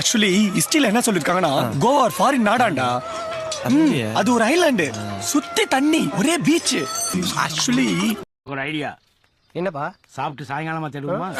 Actually ஹிஸ்டரியில என்ன சொல்லிருக்காங்கன்னா கோவா ஒரு foreign நாடாண்டா. அது ஒரு ஐலாண்டு, சுத்தி தண்ணி, ஒரே பீச். ஆக்சுவலி ஒரு ஐடியா. என்னப்பா? சாப்பிட்டு சாயங்காலமா தேடுவோமா?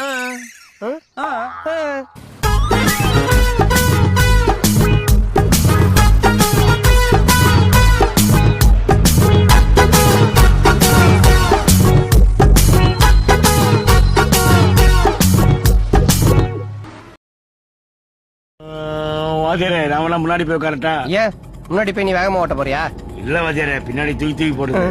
வாத்தியாரே, நாமெல்லாம் முன்னாடி போய் உட்காரட்டா? ஏன் முன்னாடி போய் நீ வேகமா ஓட்ட போறியா? இல்ல வாத்தியாரே, பின்னாடி தூக்கி தூக்கி போடுது.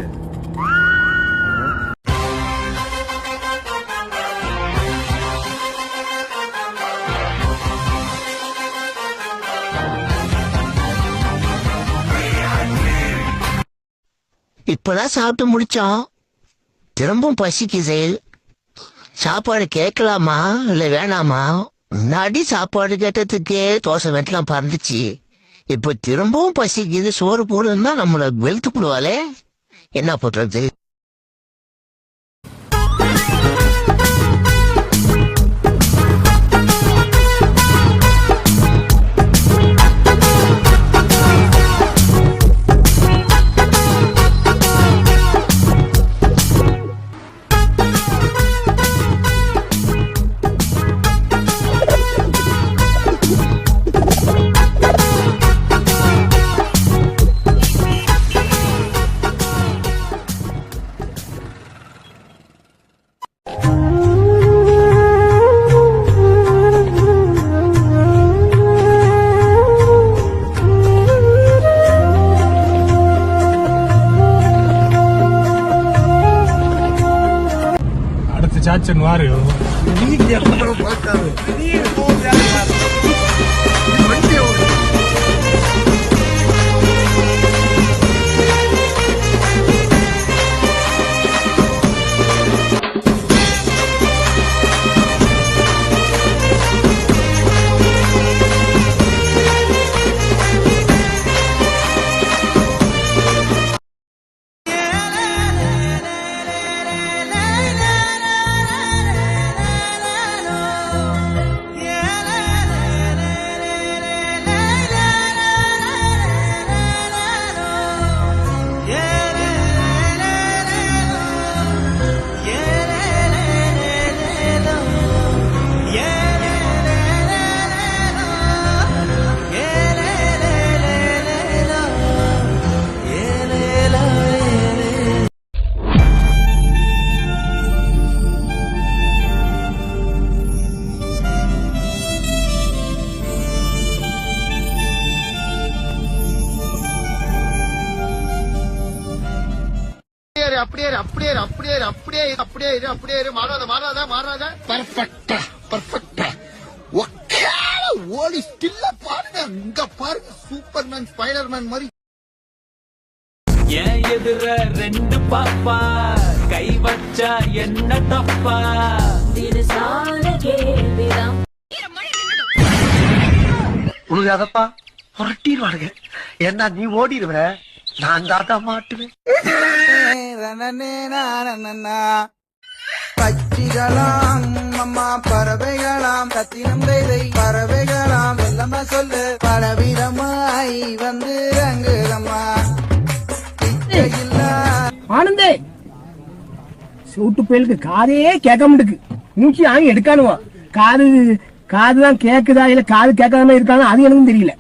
இப்பதான் சாப்பிட்டு முடிச்சோம், திரும்பவும் பசிக்குது. சாப்பாடு கேட்கலாமா இல்ல வேணாமா? முன்னாடி சாப்பாடு கேட்டதுக்கே தோசை வெட்டலாம் பறந்துச்சு. இப்போ திரும்பவும் பசிக்குது, சோறு போடுன்னா நம்மள வெளுத்து போடுவாளே, என்ன பண்றது? Chacha no área. அப்படியே மாறாத பர்ஃபெக்ட்டா ஓடி ஸ்டில்ல பாருங்க, இங்க பாருங்க, சூப்பர்மேன் ஸ்பைடர்மேன் மாதிரி. ஏன் எதிர ரெண்டு பாப்பா கை வச்சா என்ன தப்பா? உழுகாதப்பா, புரட்டிடுவானுங்க. ஏன்னா நீ ஓடிடுவ, நான் தாத்தா மாட்டுவேன். பச்சிகளாம் அம்மா பறவைகளாம், கத்தினம் கைதை பறவைகளாம், வெள்ளமா சொல்லு பலவிதமாய் வந்து ரங்குதம்மா. ஆனந்தே, சூட்டு புயலுக்கு காதே கேட்க முடியுது, மூச்சு ஆங்கி எடுக்கானுவா. காதுதான் கேக்குதா இல்ல காது கேட்காம இருக்கானு அது எனக்கும் தெரியல.